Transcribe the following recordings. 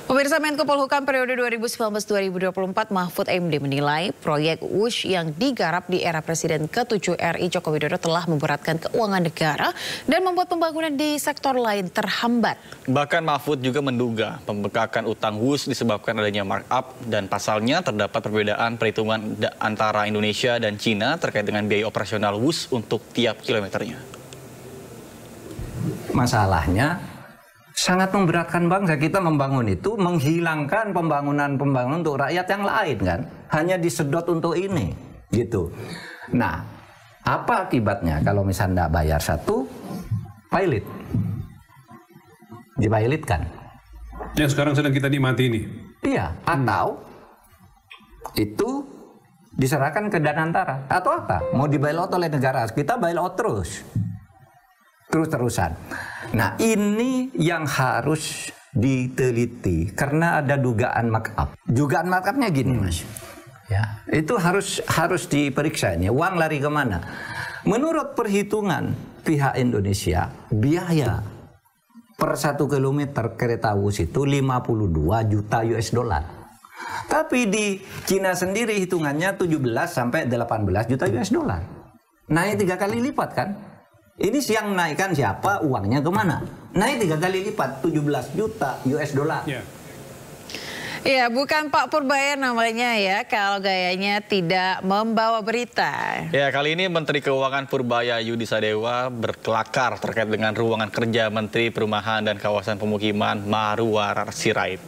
Pemirsa, Menko Polhukam periode 2019-2024 Mahfud MD menilai proyek WUSH yang digarap di era Presiden ke-7 RI Joko Widodo telah memberatkan keuangan negara dan membuat pembangunan di sektor lain terhambat. Bahkan Mahfud juga menduga pembengkakan utang WUSH disebabkan adanya markup dan pasalnya terdapat perbedaan perhitungan antara Indonesia dan Cina terkait dengan biaya operasional WUSH untuk tiap kilometernya. Masalahnya sangat memberatkan bangsa kita membangun itu, menghilangkan pembangunan untuk rakyat yang lain kan, hanya disedot untuk ini gitu. Nah, apa akibatnya kalau misalnya tidak bayar satu, pilot dipilotkan. Yang sekarang sedang kita nikmati ini. Iya, atau itu diserahkan ke Danantara atau apa? Mau di-bailout oleh negara, kita bailout terus-terusan. Nah, ini yang harus diteliti karena ada dugaan markup. Dugaan markupnya gini, Mas. Ya, itu harus diperiksa ini. Uang lari kemana? Menurut perhitungan pihak Indonesia, biaya per 1 kilometer kereta WUSH itu 52 juta US dollar. Tapi di Cina sendiri hitungannya 17 sampai 18 juta US dollar. Naik 3 kali lipat kan? Ini yang naikkan siapa, uangnya kemana? Naik 3 kali lipat, 17 juta US dollar. Ya, bukan Pak Purbaya namanya ya, kalau gayanya tidak membawa berita. Ya, kali ini Menteri Keuangan Purbaya Yudi Sadewa berkelakar terkait dengan ruangan kerja Menteri Perumahan dan Kawasan Pemukiman Marwar Sirait.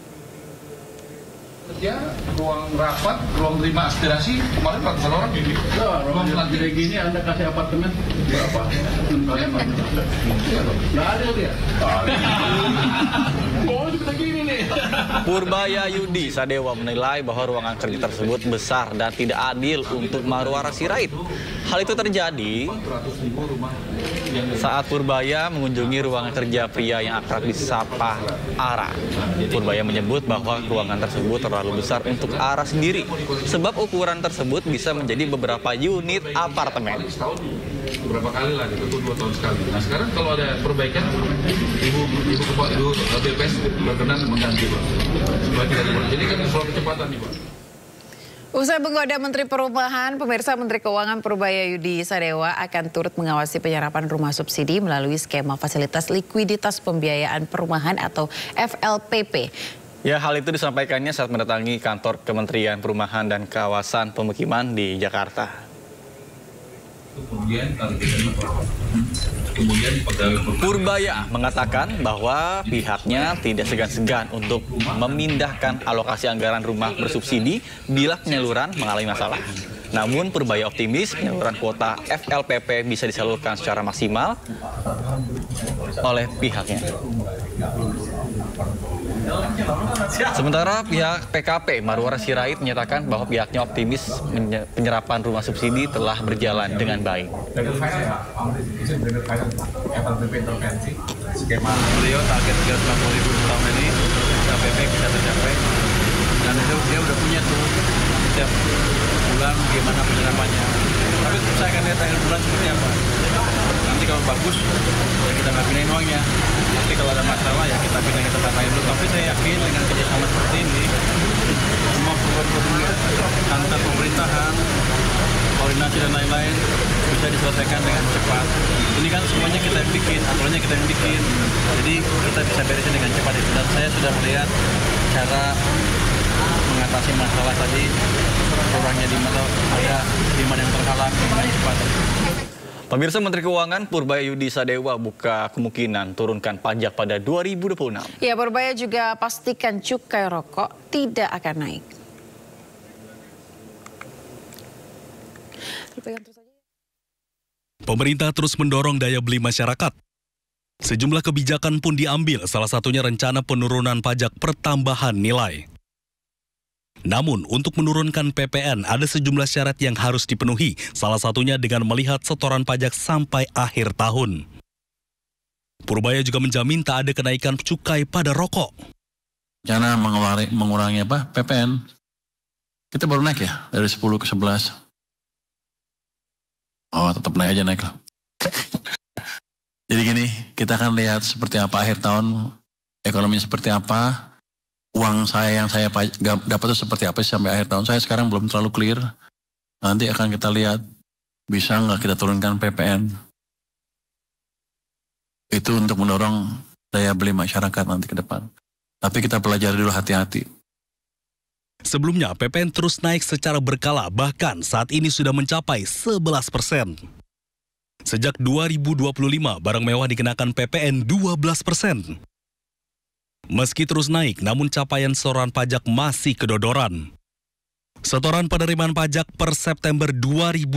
Ya, ruang rapat, ruang terima aspirasi, kemarin ratusan orang ini. Ya, ruang lantai gini Anda kasih apartemen berapa? Nggak ada dia. Oh, juga gini nih. Purbaya Yudi Sadewa menilai bahwa ruangan kerja tersebut besar dan tidak adil untuk Marwar Sirait. Hal itu terjadi saat Purbaya mengunjungi ruangan kerja pria yang akrab disapa Ara. Purbaya menyebut bahwa ruangan tersebut terlalu besar untuk Ara sendiri, sebab ukuran tersebut bisa menjadi beberapa unit apartemen. Beberapa kali lah gitu, 2 tahun sekali. Nah sekarang kalau ada perbaikan, ibu BPS berkenan mengganti Pak. Supaya tidak dibuat. Jadi kan soal kecepatan nih Pak. Usai menggoda Menteri Perumahan, pemirsa, Menteri Keuangan Purbaya Yudi Sadewa akan turut mengawasi penyerapan rumah subsidi melalui skema fasilitas likuiditas pembiayaan perumahan atau FLPP. Ya, hal itu disampaikannya saat mendatangi kantor Kementerian Perumahan dan Kawasan Pemukiman di Jakarta. Purbaya mengatakan bahwa pihaknya tidak segan-segan untuk memindahkan alokasi anggaran rumah bersubsidi bila penyaluran mengalami masalah. Namun Purbaya optimis penyaluran kuota FLPP bisa disalurkan secara maksimal oleh pihaknya. Sementara pihak PKP Marwar Sirait menyatakan bahwa pihaknya optimis penyerapan rumah subsidi telah berjalan dengan baik. Skema beliau target 350.000 tahun ini FLPP bisa tercapai, dan itu dia udah punya tuh setiap bulan gimana penyerapannya. Tapi saya akan lihat akhir bulan seperti apa. Nanti kalau bagus ya kita nggak pindahin uangnya. Nanti kalau ada masalah ya kita pindah ke tempat lain dulu. Tapi saya yakin dengan kerjasama seperti ini, semua program antar pemerintahan, koordinasi dan lain-lain bisa diselesaikan dengan cepat. Ini kan semuanya kita yang bikin, aturannya kita yang bikin. Jadi kita bisa beresin dengan cepat itu. Dan saya sudah melihat cara mengatasi masalah tadi, orangnya di mana ada di mana yang terhalang dengan cepat. Pemirsa, Menteri Keuangan Purbaya Yudi Sadewa buka kemungkinan turunkan pajak pada 2026. Ya, Purbaya juga pastikan cukai rokok tidak akan naik. Pemerintah terus mendorong daya beli masyarakat. Sejumlah kebijakan pun diambil, salah satunya rencana penurunan pajak pertambahan nilai. Namun, untuk menurunkan PPN, ada sejumlah syarat yang harus dipenuhi, salah satunya dengan melihat setoran pajak sampai akhir tahun. Purbaya juga menjamin tak ada kenaikan cukai pada rokok. Rencana mengurangi PPN, kita baru naik ya, dari 10 ke 11. Oh, tetap naik aja, naik lah. Jadi gini, kita akan lihat seperti apa akhir tahun, ekonomi seperti apa, uang saya yang saya dapat itu seperti apa sih sampai akhir tahun. Saya sekarang belum terlalu clear. Nanti akan kita lihat bisa nggak kita turunkan PPN. Itu untuk mendorong daya beli masyarakat nanti ke depan. Tapi kita pelajari dulu hati-hati. Sebelumnya, PPN terus naik secara berkala, bahkan saat ini sudah mencapai 11%. Sejak 2025, barang mewah dikenakan PPN 12%. Meski terus naik, namun capaian setoran pajak masih kedodoran. Setoran penerimaan pajak per September 2025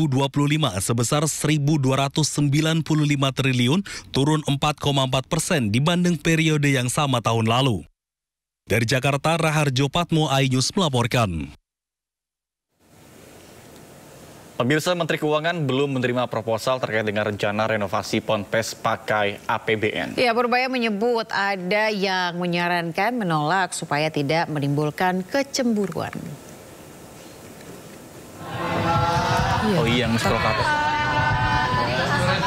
sebesar 1.295 triliun, turun 4,4% dibanding periode yang sama tahun lalu. Dari Jakarta, Raharjo Patmo, iNews melaporkan. Pemirsa, Menteri Keuangan belum menerima proposal terkait dengan rencana renovasi Ponpes pakai APBN. Ya, Purbaya menyebut ada yang menyarankan menolak supaya tidak menimbulkan kecemburuan. Oh iya, Mr.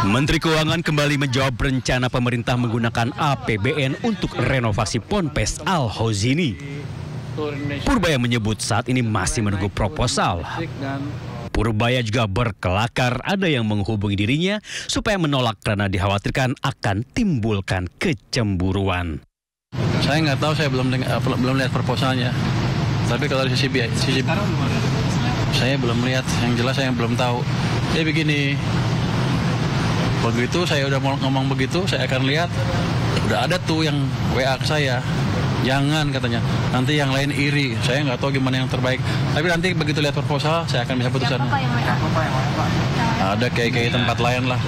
Menteri Keuangan kembali menjawab rencana pemerintah menggunakan APBN untuk renovasi Ponpes Al-Hozini. Purbaya menyebut saat ini masih menunggu proposal. Purbaya juga berkelakar ada yang menghubungi dirinya supaya menolak karena dikhawatirkan akan timbulkan kecemburuan. Saya nggak tahu, saya belum lihat proposalnya. Tapi kalau dari sisi saya belum lihat, yang jelas saya belum tahu. Jadi begini, begitu saya udah mau ngomong begitu, saya akan lihat. Udah ada tuh yang WA ke saya. Jangan katanya, nanti yang lain iri. Saya nggak tahu gimana yang terbaik. Tapi nanti begitu lihat proposal, saya akan bisa putuskan. Ada kayak tempat lain lah.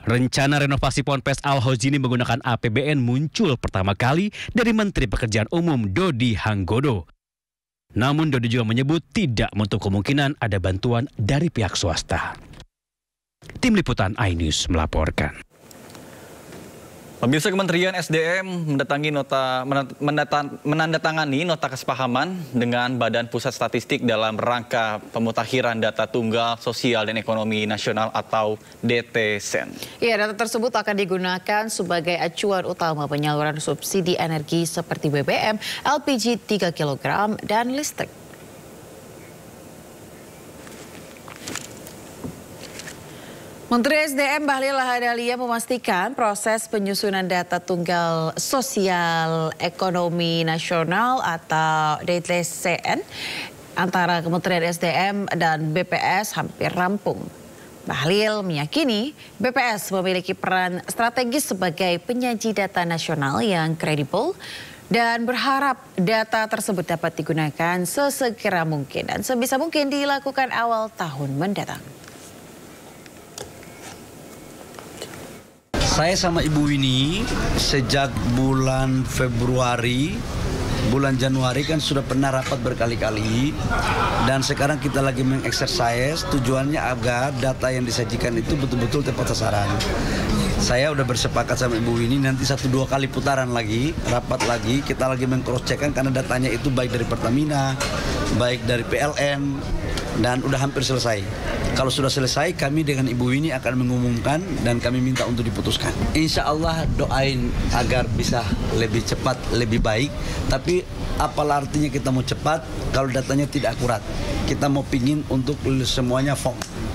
Rencana renovasi Ponpes Al-Hozini menggunakan APBN muncul pertama kali dari Menteri Pekerjaan Umum Dodi Hanggodo. Namun Dodi juga menyebut tidak menutup kemungkinan ada bantuan dari pihak swasta. Tim Liputan iNews melaporkan. Pemirsa, Kementerian SDM menandatangani nota kesepahaman dengan Badan Pusat Statistik dalam rangka pemutakhiran data tunggal sosial dan ekonomi nasional atau DTSEN. Ya, data tersebut akan digunakan sebagai acuan utama penyaluran subsidi energi seperti BBM, LPG 3 kg, dan listrik. Menteri SDM Bahlil Lahadalia memastikan proses penyusunan data tunggal sosial ekonomi nasional atau DTSEN antara Kementerian SDM dan BPS hampir rampung. Bahlil meyakini BPS memiliki peran strategis sebagai penyaji data nasional yang kredibel dan berharap data tersebut dapat digunakan sesegera mungkin dan sebisa mungkin dilakukan awal tahun mendatang. Saya sama Ibu Winnie sejak bulan Februari, bulan Januari kan sudah pernah rapat berkali-kali. Dan sekarang kita lagi mengeksersis tujuannya agar data yang disajikan itu betul-betul tepat sasaran. Saya udah bersepakat sama Ibu Winnie nanti 1-2 kali putaran lagi, rapat lagi. Kita lagi meng-cross-check-kan karena datanya itu baik dari Pertamina, baik dari PLN, dan udah hampir selesai. Kalau sudah selesai, kami dengan Ibu Winnie akan mengumumkan dan kami minta untuk diputuskan. Insya Allah doain agar bisa lebih cepat, lebih baik. Tapi apalah artinya kita mau cepat kalau datanya tidak akurat. Kita mau pingin untuk semuanya firm.